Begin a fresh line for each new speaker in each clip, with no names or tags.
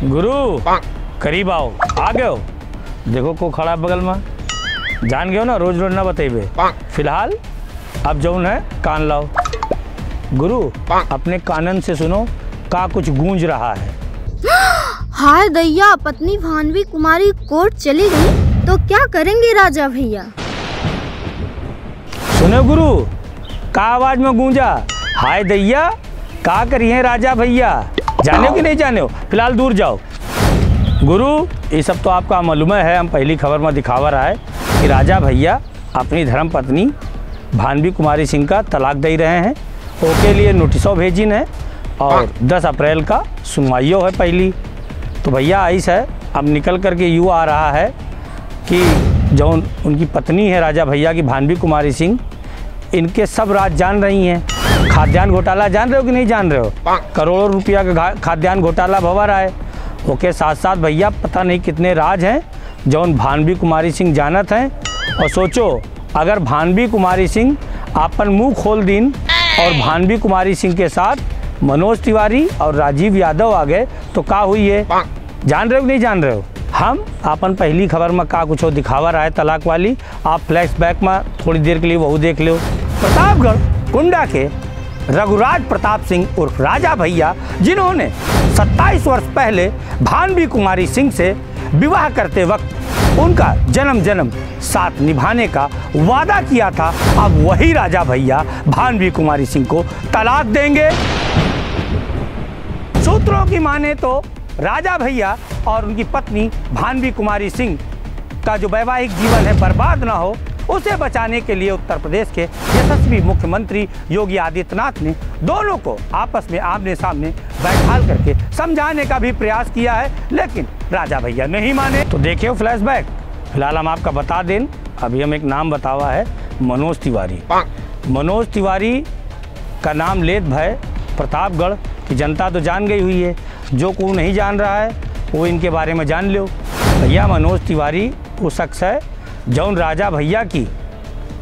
गुरु करीब आओ। आ गए हो? देखो को खड़ा बगल में, जान गए हो ना, रोज रोज ना बतेबे। फिलहाल अब जौन है कान लाओ। गुरु अपने कानन से सुनो, का कुछ गूंज रहा है।
हाय दैया, पत्नी भानवी कुमारी कोर्ट चली गई तो क्या करेंगे राजा भैया?
सुनो गुरु, का आवाज में गूंजा? हाय दैया, का करिए राजा भैया? जाने हो कि नहीं जाने हो? फिलहाल दूर जाओ। गुरु ये सब तो आपका मालूम है, हम पहली खबर में दिखावा रहा है कि राजा भैया अपनी धर्म पत्नी भानवी कुमारी सिंह का तलाक दे रहे हैं। ओके लिए नोटिसों भेजिन है और 10 अप्रैल का सुनवाइयों है पहली। तो भैया ऐसा है, अब निकल करके यूँ आ रहा है कि जो उनकी पत्नी है राजा भैया की भानवी कुमारी सिंह, इनके सब राज जान रही हैं। खाद्यान्न घोटाला जान रहे हो कि नहीं जान रहे हो? करोड़ों रुपया का खाद्यान्न घोटाला भवा रहा है। ओके साथ साथ भैया पता नहीं कितने राज हैं जो भानवी कुमारी सिंह जानत हैं। और सोचो अगर भानवी कुमारी सिंह अपन मुंह खोल दीन और भानवी कुमारी सिंह के साथ मनोज तिवारी और राजीव यादव आ गए तो का हुई है? जान रहे हो कि नहीं जान रहे हो? हम अपन पहली खबर में का कुछ दिखावा रहा है तलाक वाली, आप फ्लैशबैक में थोड़ी देर के लिए वह देख लो। प्रतापगढ़ कुंडा के रघुराज प्रताप सिंह उर्फ राजा भैया, जिन्होंने 27 वर्ष पहले भानवी कुमारी सिंह से विवाह करते वक्त उनका जन्म जन्म साथ निभाने का वादा किया था, अब वही राजा भैया भानवी कुमारी सिंह को तलाक देंगे। सूत्रों की माने तो राजा भैया और उनकी पत्नी भानवी कुमारी सिंह का जो वैवाहिक जीवन है बर्बाद ना हो, उसे बचाने के लिए उत्तर प्रदेश के यशस्वी मुख्यमंत्री योगी आदित्यनाथ ने दोनों को आपस में आमने सामने बैठाल करके समझाने का भी प्रयास किया है, लेकिन राजा भैया नहीं माने। तो देखिए फ्लैशबैक। फिलहाल हम आपका बता दें, अभी हम एक नाम बतावा है, मनोज तिवारी। मनोज तिवारी का नाम लेत भय प्रतापगढ़ की जनता तो जान गई हुई है, जो को नहीं जान रहा है वो इनके बारे में जान लो। भैया मनोज तिवारी वो शख्स है जौन राजा भैया की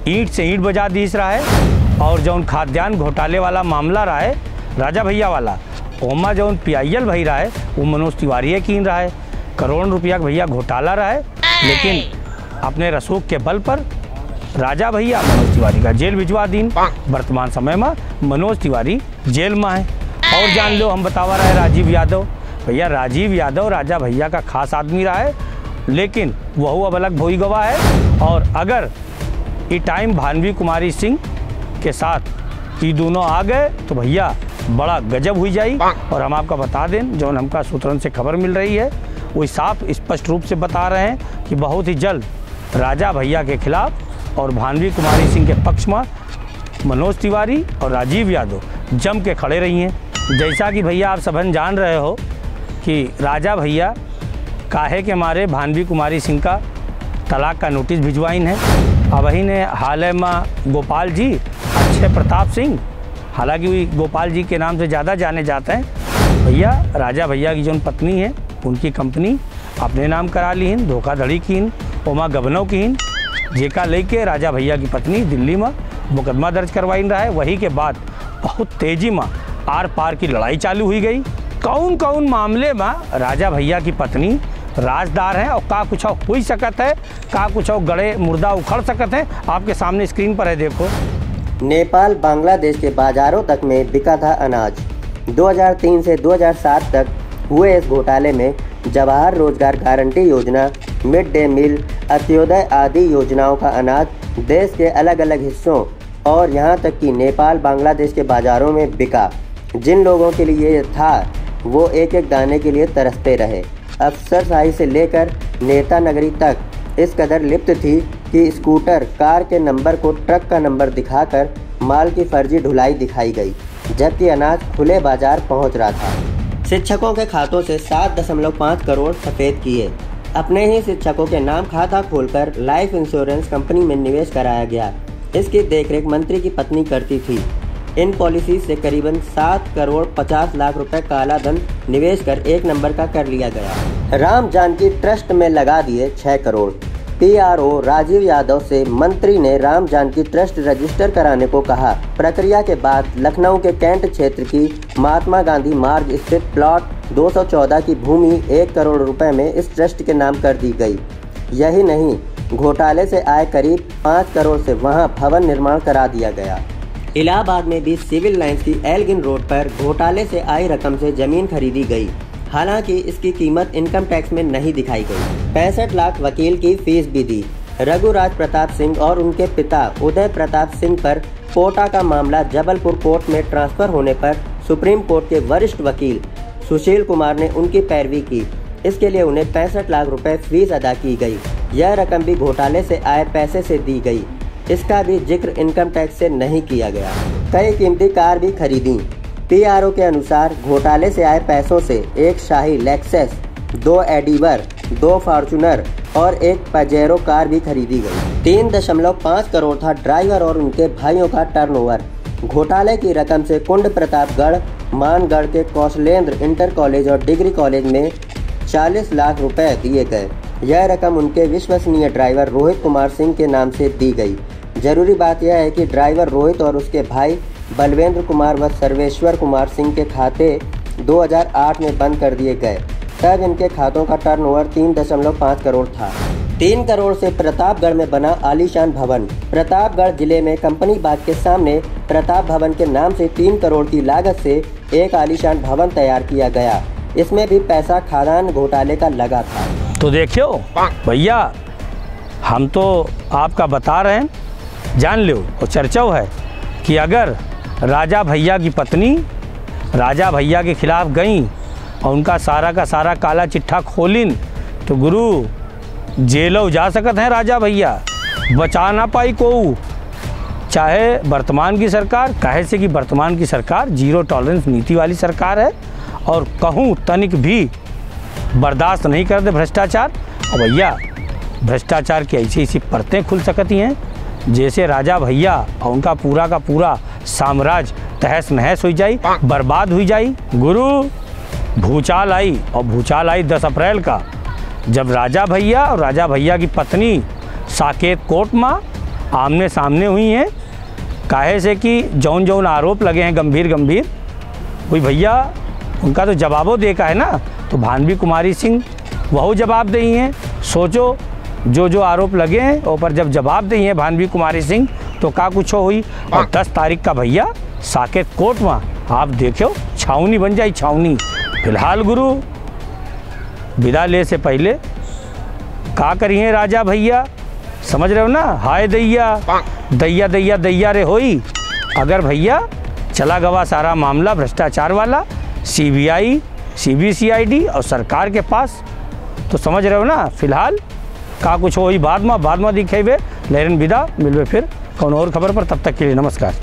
ईंट से ईंट बजा दीस रहा है, और जौन खाद्यान्न घोटाले वाला मामला रहा है राजा भैया वाला, ओमा जौन PIL भई रहा है वो मनोज तिवारी कीन रहा है। करोड़ रुपया का भैया घोटाला रहा है, लेकिन अपने रसूख के बल पर राजा भैया मनोज तिवारी का जेल भिजवा दीन। वर्तमान समय में मनोज तिवारी जेल में है। और जान लो हम बतावा रहा है राजीव यादव। भैया राजीव यादव राजा भैया का खास आदमी रहा है, लेकिन वह अब अलग भोई गवा है। और अगर ये टाइम भानवी कुमारी सिंह के साथ ये दोनों आ गए तो भैया बड़ा गजब हुई जाई। और हम आपका बता दें, जो हमका सूत्रों से खबर मिल रही है वो साफ स्पष्ट रूप से बता रहे हैं कि बहुत ही जल्द राजा भैया के खिलाफ और भानवी कुमारी सिंह के पक्ष में मनोज तिवारी और राजीव यादव जम के खड़े रही हैं। जैसा कि भैया आप सबन जान रहे हो कि राजा भैया काहे के मारे भानवी कुमारी सिंह का तलाक का नोटिस भिजवाइन है। अब ही ने हाल में गोपाल जी अच्छे प्रताप सिंह, हालांकि वही गोपाल जी के नाम से ज़्यादा जाने जाते हैं, भैया राजा भैया की जो पत्नी है उनकी कंपनी अपने नाम करा ली हिन, धोखाधड़ी की हिन, ओमा गबनों की हिन, जेका लेके राजा भैया की पत्नी दिल्ली में मुकदमा दर्ज करवाइन रहा है। वही के बाद बहुत तेज़ी में आर पार की लड़ाई चालू हुई गई। कौन कौन मामले में राजा भैया की पत्नी राजदार है और का कुछ हो सकत है, का कुछ गड़े मुर्दा उखड़ सकत है, आपके सामने स्क्रीन पर है देखो।
नेपाल बांग्लादेश के बाजारों तक में बिका था अनाज। 2003 से 2007 तक हुए इस घोटाले में जवाहर रोजगार गारंटी योजना, मिड डे मील, अंत्योदय आदि योजनाओं का अनाज देश के अलग अलग हिस्सों और यहाँ तक कि नेपाल बांग्लादेश के बाजारों में बिका। जिन लोगों के लिए ये था वो एक एक दाने के लिए तरसते रहे। अफसरशाही से लेकर नेता नगरी तक इस कदर लिप्त थी कि स्कूटर कार के नंबर को ट्रक का नंबर दिखाकर माल की फर्जी ढुलाई दिखाई गई, जबकि अनाज खुले बाजार पहुंच रहा था। शिक्षकों के खातों से 7.5 करोड़ सफेद किए। अपने ही शिक्षकों के नाम खाता खोलकर लाइफ इंश्योरेंस कंपनी में निवेश कराया गया। इसकी देखरेख मंत्री की पत्नी करती थी। इन पॉलिसी से करीबन 7 करोड़ 50 लाख रुपए काला धन निवेश कर एक नंबर का कर लिया गया। राम जानकी ट्रस्ट में लगा दिए 6 करोड़। PRO राजीव यादव से मंत्री ने राम जानकी ट्रस्ट रजिस्टर कराने को कहा। प्रक्रिया के बाद लखनऊ के कैंट क्षेत्र की महात्मा गांधी मार्ग स्थित प्लॉट 214 की भूमि 1 करोड़ रुपए में इस ट्रस्ट के नाम कर दी गई। यही नहीं, घोटाले से आए करीब 5 करोड़ से वहां भवन निर्माण करा दिया गया। इलाहाबाद में भी सिविल लाइंस की एल्गिन रोड पर घोटाले से आई रकम से जमीन खरीदी गई। हालांकि इसकी कीमत इनकम टैक्स में नहीं दिखाई गई। 65 लाख वकील की फीस भी दी। रघुराज प्रताप सिंह और उनके पिता उदय प्रताप सिंह पर कोटा का मामला जबलपुर कोर्ट में ट्रांसफर होने पर सुप्रीम कोर्ट के वरिष्ठ वकील सुशील कुमार ने उनकी पैरवी की। इसके लिए उन्हें 65 लाख रुपए फीस अदा की गई। यह रकम भी घोटाले से आए पैसे से दी गई। इसका भी जिक्र इनकम टैक्स से नहीं किया गया। कई कीमती कार भी खरीदी। पीआरओ के अनुसार घोटाले से आए पैसों से एक शाही लेक्सस, 2 एडिवर, 2 फॉर्च्यूनर और एक पजेरो कार भी खरीदी गई। 3.5 करोड़ था ड्राइवर और उनके भाइयों का टर्नओवर। घोटाले की रकम से कुंड प्रतापगढ़, मानगढ़ के कौशलेंद्र इंटर कॉलेज और डिग्री कॉलेज में 40 लाख रुपए दिए गए। यह रकम उनके विश्वसनीय ड्राइवर रोहित कुमार सिंह के नाम से दी गई। जरूरी बात यह है कि ड्राइवर रोहित और उसके भाई बलवेंद्र कुमार व सर्वेश्वर कुमार सिंह के खाते 2008 में बंद कर दिए गए। तब इनके खातों का टर्नओवर 3.5 करोड़ था। 3 करोड़ से प्रतापगढ़ में बना आलीशान भवन। प्रतापगढ़ जिले में कंपनी बाग के सामने प्रताप भवन के नाम से 3 करोड़ की लागत से एक आलीशान भवन तैयार किया गया। इसमें भी पैसा खादान घोटाले का लगा था।
तो देखियो भैया, हम तो आपका बता रहे हैं, जान लो। और चर्चा है कि अगर राजा भैया की पत्नी राजा भैया के खिलाफ गई और उनका सारा का सारा काला चिट्ठा खोलिन तो गुरु जेलों जा सकत हैं राजा भैया, बचा ना पाई को। चाहे वर्तमान की सरकार, कहे से कि वर्तमान की सरकार जीरो टॉलरेंस नीति वाली सरकार है और कहूँ तनिक भी बर्दाश्त नहीं कर दे भ्रष्टाचार। और भैया भ्रष्टाचार की ऐसी ऐसी परतें खुल सकती हैं जैसे राजा भैया और उनका पूरा का पूरा साम्राज्य तहस नहस हो जाई, बर्बाद हुई जाई। गुरु भूचाल आई, और भूचाल आई 10 अप्रैल का, जब राजा भैया और राजा भैया की पत्नी साकेत कोर्ट में आमने सामने हुई हैं। काहे से कि जौन जौन आरोप लगे हैं गंभीर वही भैया उनका तो जवाबों देखा है ना। तो भानवी कुमारी सिंह वह जवाब दई हैं। सोचो जो आरोप लगे हैं और पर जब जवाब दी हैं भानवी कुमारी सिंह तो का कुछ हुई। और 10 तारीख का भैया साकेत कोर्ट में आप देखो छावनी बन जाई, छावनी। फिलहाल गुरु विदा ले से पहले का करी है राजा भैया, समझ रहे हो ना। हाय दैया दैया दैया दैया रे होई। अगर भैया चला गवा सारा मामला भ्रष्टाचार वाला CBI CBCID और सरकार के पास, तो समझ रहे हो ना। फिलहाल का कुछ हो ही बाद में दिखेबे। लेकिन विदा मिलवे फिर कौन और खबर पर, तब तक के लिए नमस्कार।